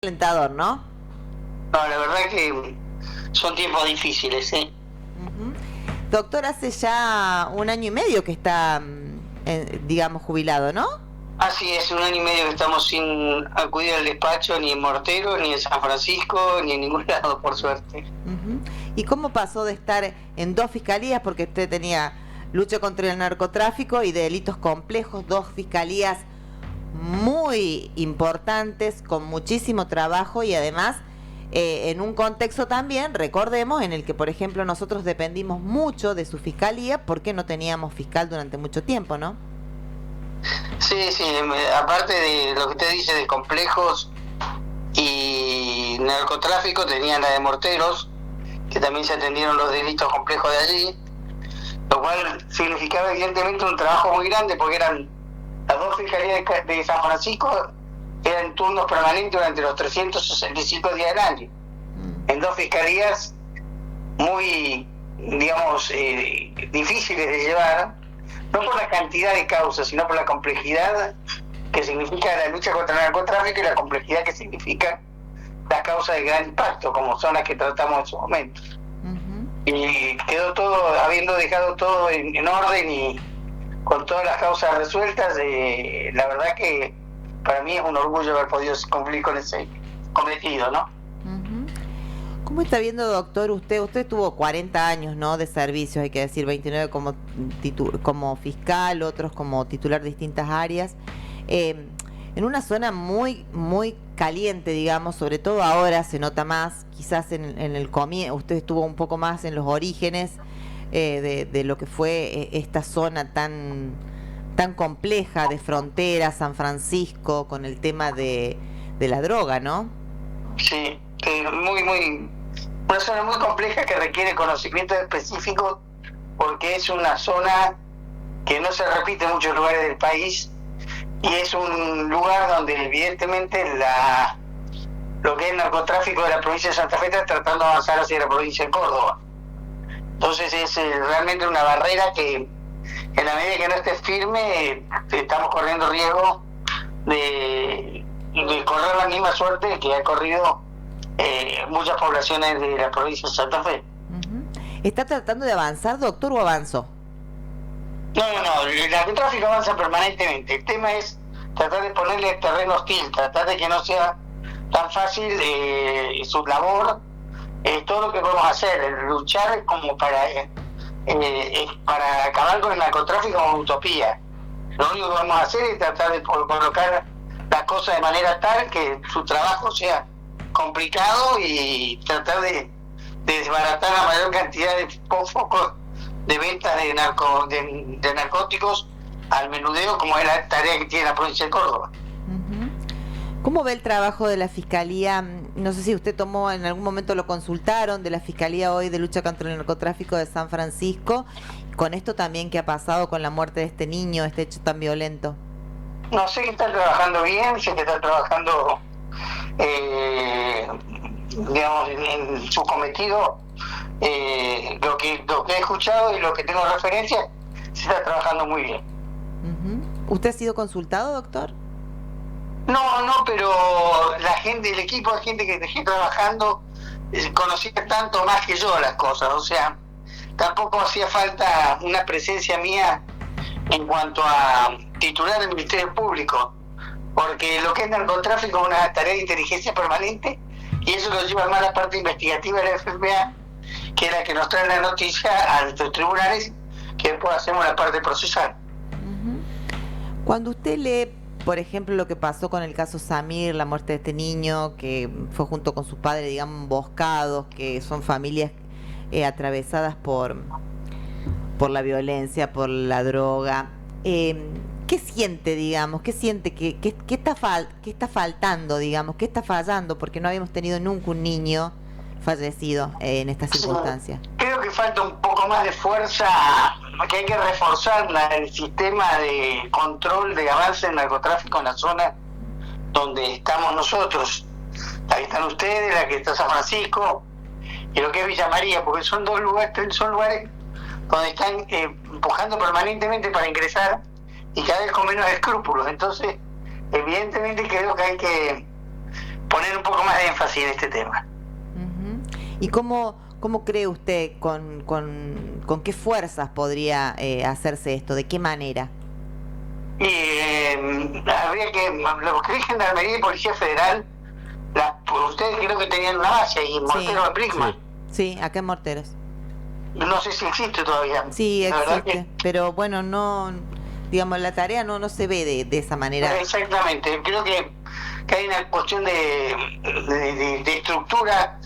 Alentador, ¿no? No, la verdad que son tiempos difíciles, ¿eh? Ujú. Doctor, hace ya un año y medio que está, digamos, jubilado, ¿no? Así es, un año y medio que estamos sin acudir al despacho, ni en Mortero, ni en San Francisco, ni en ningún lado, por suerte. Ujú. ¿Y cómo pasó de estar en dos fiscalías, porque usted tenía lucha contra el narcotráfico y delitos complejos, dos fiscalías muy importantes, con muchísimo trabajo y además en un contexto también, recordemos, en el que, por ejemplo, nosotros dependimos mucho de su fiscalía porque no teníamos fiscal durante mucho tiempo, ¿no? Sí, sí, aparte de lo que usted dice de complejos y narcotráfico, tenían la de Morteros, que también se atendieron los delitos complejos de allí, lo cual significaba evidentemente un trabajo muy grande porque eran las dos fiscalías de San Francisco, eran turnos permanentes durante los 365 días del año, en dos fiscalías muy, digamos, difíciles de llevar, no por la cantidad de causas, sino por la complejidad que significa la lucha contra el narcotráfico y la complejidad que significa las causas de gran impacto, como son las que tratamos en su momento. Y quedó todo, habiendo dejado todo en orden y con todas las causas resueltas, la verdad que para mí es un orgullo haber podido cumplir con ese cometido, ¿no? ¿Cómo está viendo, doctor, usted? Usted tuvo 40 años, ¿no?, de servicio, hay que decir, 29 como fiscal, otros como titular de distintas áreas, en una zona muy, muy caliente, digamos, sobre todo ahora se nota más, quizás en el comienzo, usted estuvo un poco más en los orígenes de lo que fue esta zona tan compleja de frontera, San Francisco, con el tema de la droga, ¿no? Sí, una zona muy compleja que requiere conocimientos específicos porque es una zona que no se repite en muchos lugares del país y es un lugar donde evidentemente lo que es el narcotráfico de la provincia de Santa Fe está tratando de avanzar hacia la provincia de Córdoba. Entonces es realmente una barrera que en la medida que no esté firme estamos corriendo riesgo de correr la misma suerte que ha corrido muchas poblaciones de la provincia de Santa Fe. ¿Está tratando de avanzar, doctor, o avanzó? No, el narcotráfico avanza permanentemente. El tema es tratar de ponerle terreno hostil, tratar de que no sea tan fácil su labor. Todo lo que podemos hacer, luchar como para acabar con el narcotráfico como utopía. Lo único que vamos a hacer es tratar de colocar las cosas de manera tal que su trabajo sea complicado y tratar de desbaratar la mayor cantidad de focos de ventas de narcóticos al menudeo, como es la tarea que tiene la provincia de Córdoba. ¿Cómo ve el trabajo de la Fiscalía? No sé si usted tomó, en algún momento lo consultaron, de la Fiscalía hoy de lucha contra el narcotráfico de San Francisco, con esto también que ha pasado con la muerte de este niño, este hecho tan violento. No, sé que están trabajando bien, sé que están trabajando digamos, en su cometido. Lo que he escuchado y lo que tengo referencia, se está trabajando muy bien. ¿Usted ha sido consultado, doctor? No, pero la gente, el equipo de gente que dejé trabajando conocía tanto más que yo las cosas, o sea, tampoco hacía falta una presencia mía en cuanto a titular del Ministerio Público, porque lo que es narcotráfico es una tarea de inteligencia permanente y eso lo lleva más la parte investigativa de la FBA, que es la que nos trae la noticia a nuestros tribunales, que después hacemos la parte procesal. Cuando usted lee, por ejemplo, lo que pasó con el caso Samir, la muerte de este niño, que fue junto con su padre, digamos, emboscados, que son familias atravesadas por la violencia, por la droga, ¿qué siente, digamos? ¿Qué siente? ¿Qué está faltando, digamos? ¿Qué está fallando? Porque no habíamos tenido nunca un niño fallecido en estas circunstancias. Creo que falta un poco más de fuerza, que hay que reforzar el sistema de control de avance del narcotráfico en la zona donde estamos nosotros. Ahí están ustedes, la que está San Francisco y lo que es Villa María, porque son lugares donde están empujando permanentemente para ingresar y cada vez con menos escrúpulos. Entonces, evidentemente creo que hay que poner un poco más de énfasis en este tema. ¿Y cómo cree usted, con qué fuerzas podría hacerse esto? ¿De qué manera? Habría que, lo que es Gendarmería y Policía Federal, ustedes creo que tenían una base ahí en Morteros de Prisma. Sí, acá en Morteros. No sé si existe todavía. Sí, existe, pero bueno, no, digamos, la tarea no se ve de esa manera. Exactamente, creo que hay una cuestión de estructura,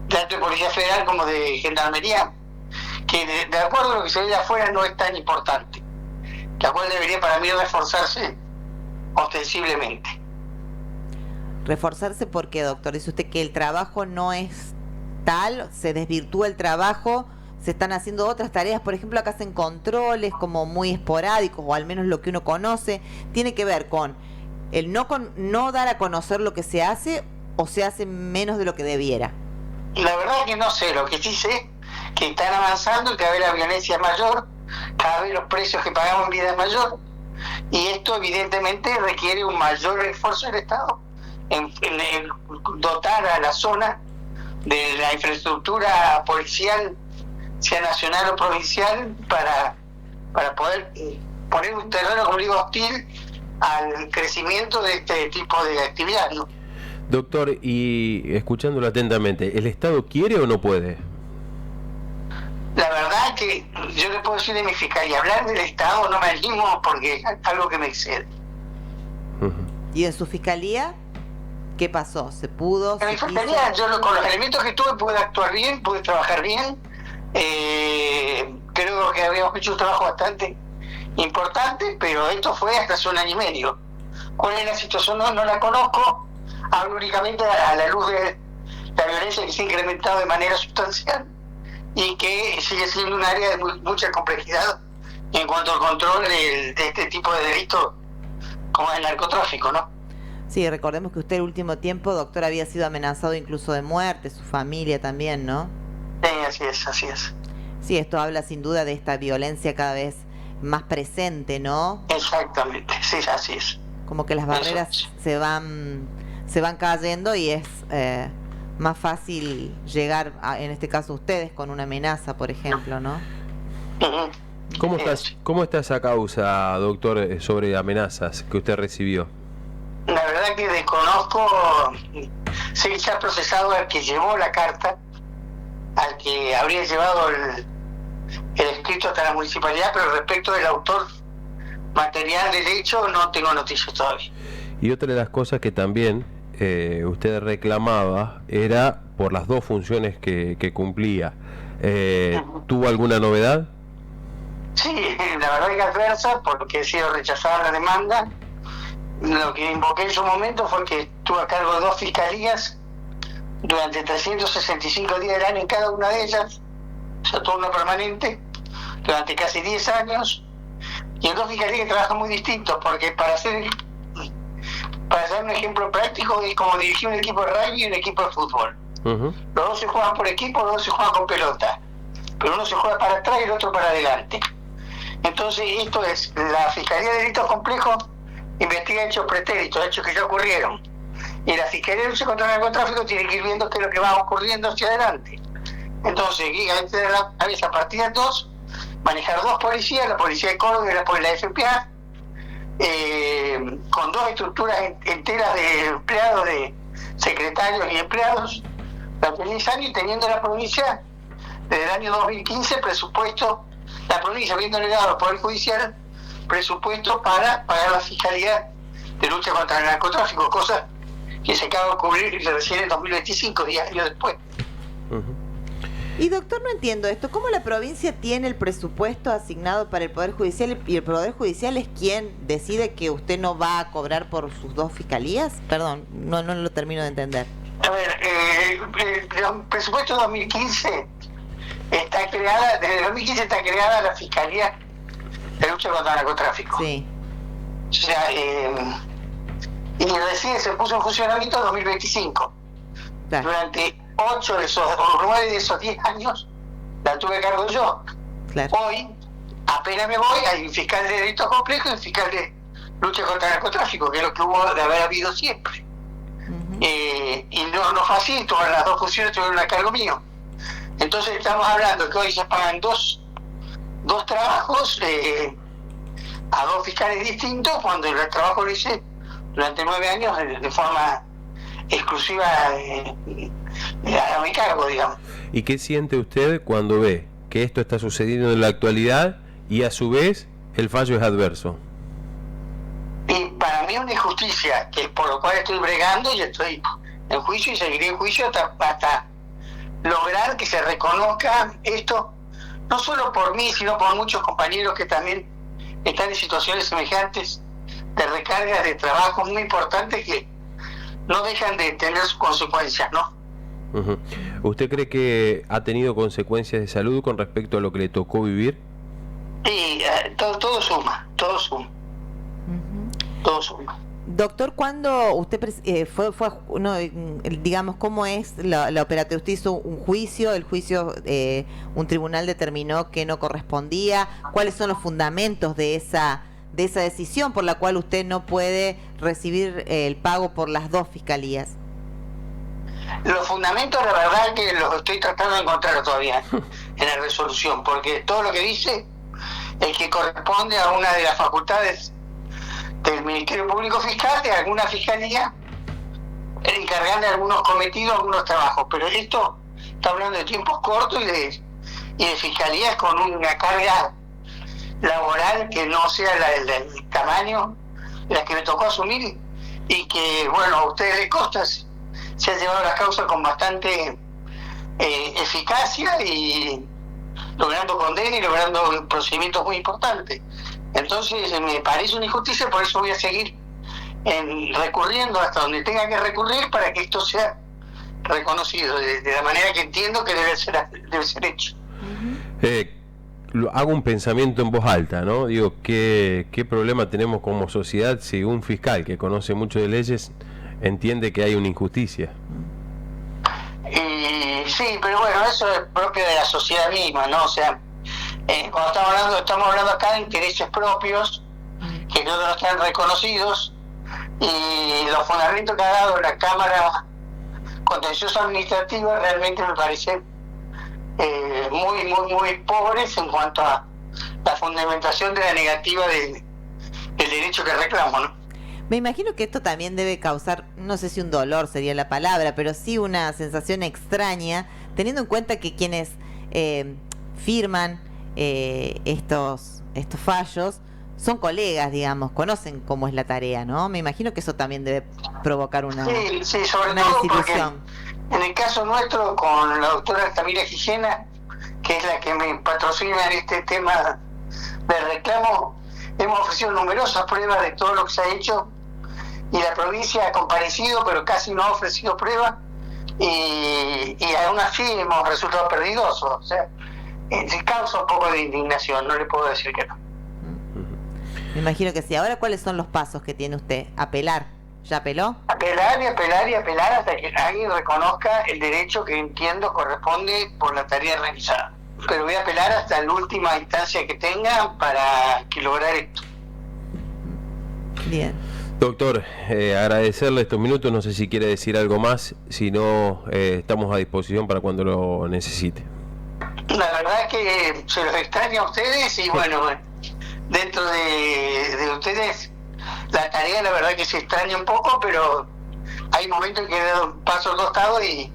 tanto de Policía Federal como de Gendarmería, que de acuerdo a lo que se ve de afuera no es tan importante, la cual debería para mí reforzarse ostensiblemente. ¿Reforzarse por qué, doctor? Dice usted que el trabajo no es tal, se desvirtúa el trabajo, se están haciendo otras tareas, por ejemplo, acá hacen controles como muy esporádicos, o al menos lo que uno conoce, tiene que ver con el no dar a conocer lo que se hace, o se hace menos de lo que debiera. La verdad es que no sé, lo que sí sé que están avanzando y cada vez la violencia es mayor, cada vez los precios que pagamos en vida es mayor, y esto evidentemente requiere un mayor esfuerzo del Estado en dotar a la zona de la infraestructura policial, sea nacional o provincial, para poder poner un terreno, como digo, hostil al crecimiento de este tipo de actividad, ¿no? Doctor, y escuchándolo atentamente, ¿el Estado quiere o no puede? La verdad que yo le puedo decir de mi fiscalía, hablar del Estado no me animo porque es algo que me excede. ¿Y en su fiscalía qué pasó? ¿Se pudo? En mi fiscalía, con los elementos que tuve pude actuar bien, pude trabajar bien. Creo que habíamos hecho un trabajo bastante importante, pero esto fue hasta hace 1 año y medio. ¿Cuál es la situación? No la conozco. Hablo únicamente a la luz de la violencia que se ha incrementado de manera sustancial y que sigue siendo un área de mucha complejidad en cuanto al control de este tipo de delitos como el narcotráfico, ¿no? Sí, recordemos que usted el último tiempo, doctor, había sido amenazado incluso de muerte, su familia también, ¿no? Sí, así es. Sí, esto habla sin duda de esta violencia cada vez más presente, ¿no? Exactamente, sí, así es. Como que las barreras se van cayendo y es más fácil llegar, en este caso ustedes, con una amenaza, por ejemplo, ¿no? ¿Cómo está esa causa, doctor, sobre amenazas que usted recibió? La verdad que desconozco, sé que se ha procesado al que llevó la carta, al que habría llevado el escrito hasta la municipalidad, pero respecto del autor material del hecho no tengo noticias todavía. Y otra de las cosas que también usted reclamaba era por las 2 funciones que cumplía. ¿Tuvo alguna novedad? Sí, la verdad que adversa, porque he sido rechazada la demanda. Lo que invoqué en su momento fue que estuve a cargo de 2 fiscalías durante 365 días del año en cada una de ellas, o sea, turno permanente, durante casi 10 años, y en 2 fiscalías que trabajan muy distintos, porque para hacer un ejemplo práctico, es como dirigir un equipo de rugby y un equipo de fútbol. Los 2 se juegan por equipo, los 2 se juegan con pelota, pero uno se juega para atrás y el otro para adelante. Entonces, esto es, la Fiscalía de Delitos Complejos investiga hechos pretéritos, hechos que ya ocurrieron, y la Fiscalía de Lucha contra el Narcotráfico tiene que ir viendo qué es lo que va ocurriendo hacia adelante. Entonces, a partir de 2, manejar 2 policías, la Policía de Córdoba y la FPA, con 2 estructuras enteras de empleados, de secretarios y empleados, durante 10 años, teniendo la provincia desde el año 2015 presupuesto, la provincia habiéndole dado al Poder Judicial presupuesto para pagar la Fiscalía de Lucha contra el Narcotráfico, cosa que se acaba de cubrir recién en 2025, 10 años después. Y doctor, no entiendo esto, ¿cómo la provincia tiene el presupuesto asignado para el Poder Judicial y el Poder Judicial es quien decide que usted no va a cobrar por sus 2 fiscalías? Perdón, no lo termino de entender. A ver, el presupuesto de 2015 está creada, desde 2015 está creada la Fiscalía de Lucha contra el Narcotráfico. Sí. O sea, y recién se puso en funcionamiento en 2025. Claro. Durante 9 de esos 10 años la tuve a cargo yo. Claro. Hoy, apenas me voy, hay un fiscal de delitos complejos y un fiscal de lucha contra el narcotráfico, que es lo que hubo de haber habido siempre. y no fue así, todas las dos funciones tuvieron a cargo mío. Entonces estamos hablando que hoy se pagan dos trabajos a dos fiscales distintos, cuando el trabajo lo hice durante 9 años de forma exclusiva a mi cargo, digamos. ¿Y qué siente usted cuando ve que esto está sucediendo en la actualidad y a su vez el fallo es adverso? Y para mí es una injusticia, que por lo cual estoy bregando y estoy en juicio y seguiré en juicio hasta lograr que se reconozca esto, no solo por mí, sino por muchos compañeros que también están en situaciones semejantes de recargas de trabajo muy importantes que no dejan de tener sus consecuencias, ¿no? Uh-huh. ¿Usted cree que ha tenido consecuencias de salud con respecto a lo que le tocó vivir? Sí, todo suma, todo suma. Todo suma. Doctor, ¿cuándo usted digamos, cómo es la operativa? ¿Usted hizo un juicio? ¿El juicio, un tribunal determinó que no correspondía? ¿Cuáles son los fundamentos de esa decisión por la cual usted no puede recibir el pago por las dos fiscalías? Los fundamentos, la verdad que los estoy tratando de encontrar todavía en la resolución, porque todo lo que dice es que corresponde a una de las facultades del Ministerio Público Fiscal, de alguna fiscalía, encargando de algunos cometidos, algunos trabajos, pero esto está hablando de tiempos cortos y de fiscalías con una carga laboral que no sea el tamaño de la que me tocó asumir, y que, bueno, a ustedes les consta, se ha llevado la causa con bastante eficacia y logrando condena y logrando procedimientos muy importantes. Entonces me parece una injusticia, por eso voy a seguir recurriendo hasta donde tenga que recurrir para que esto sea reconocido de la manera que entiendo que debe ser hecho. Hago un pensamiento en voz alta, ¿no? Digo, ¿qué problema tenemos como sociedad si un fiscal que conoce mucho de leyes entiende que hay una injusticia? Sí, pero bueno, eso es propio de la sociedad misma, ¿no? O sea, cuando estamos hablando acá de intereses propios que no están reconocidos, y los fundamentos que ha dado la Cámara Contencioso Administrativa realmente me parecen muy pobres en cuanto a la fundamentación de la negativa del derecho que reclamo, ¿no? Me imagino que esto también debe causar, no sé si un dolor sería la palabra, pero sí una sensación extraña, teniendo en cuenta que quienes firman estos fallos son colegas, digamos, conocen cómo es la tarea, ¿no? Me imagino que eso también debe provocar una sobre una todo institución. Porque en el caso nuestro, con la doctora Altamira Gijena, que es la que me patrocina en este tema del reclamo, hemos ofrecido numerosas pruebas de todo lo que se ha hecho, y la provincia ha comparecido, pero casi no ha ofrecido pruebas, y aún así hemos resultado perdidos. O sea, se causa un poco de indignación, no le puedo decir que no. Me imagino que sí. Ahora, ¿cuáles son los pasos que tiene usted? ¿Apelar? ¿Ya apeló? Apelar y apelar y apelar hasta que alguien reconozca el derecho que entiendo corresponde por la tarea realizada. Pero voy a apelar hasta la última instancia que tenga para que lograr esto. Bien. Doctor, agradecerle estos minutos, no sé si quiere decir algo más, si no, estamos a disposición para cuando lo necesite. La verdad es que se los extraño a ustedes, y bueno, dentro de ustedes la tarea la verdad que se extraña un poco, pero hay momentos en que dar un paso al costado y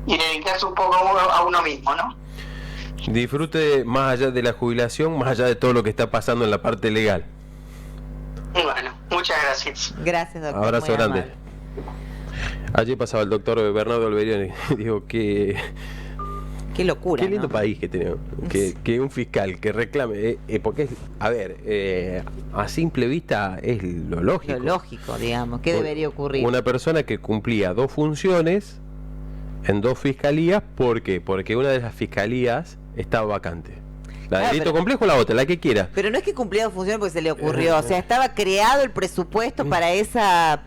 dedicarse un poco a uno mismo, ¿no? Disfrute más allá de la jubilación, más allá de todo lo que está pasando en la parte legal. Bueno, muchas gracias. Gracias, doctor. Abrazo grande. Amable. Allí pasaba el doctor Bernardo Alberione. Digo que... Qué locura, qué lindo, ¿no? País que tenemos. Que un fiscal que reclame, porque a simple vista es lo lógico. Lo lógico, digamos. ¿Qué debería ocurrir? Una persona que cumplía 2 funciones en 2 fiscalías, ¿por qué? Porque una de las fiscalías estaba vacante. La de delito complejo, la otra, la que quiera. Pero no es que cumplía 2 funciones porque se le ocurrió, o sea, estaba creado el presupuesto para esa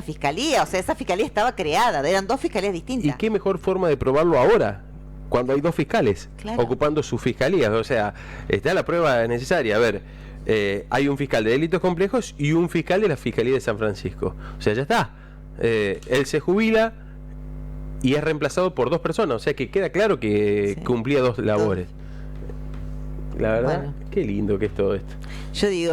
fiscalía, o sea, esa fiscalía estaba creada, eran 2 fiscalías distintas. ¿Y qué mejor forma de probarlo ahora? Cuando hay 2 fiscales ocupando sus fiscalías, o sea, está la prueba necesaria. A ver, hay un fiscal de delitos complejos y un fiscal de la Fiscalía de San Francisco. O sea, ya está. Él se jubila y es reemplazado por 2 personas, o sea que queda claro que cumplía 2 labores. La verdad, qué lindo que es todo esto. Yo digo...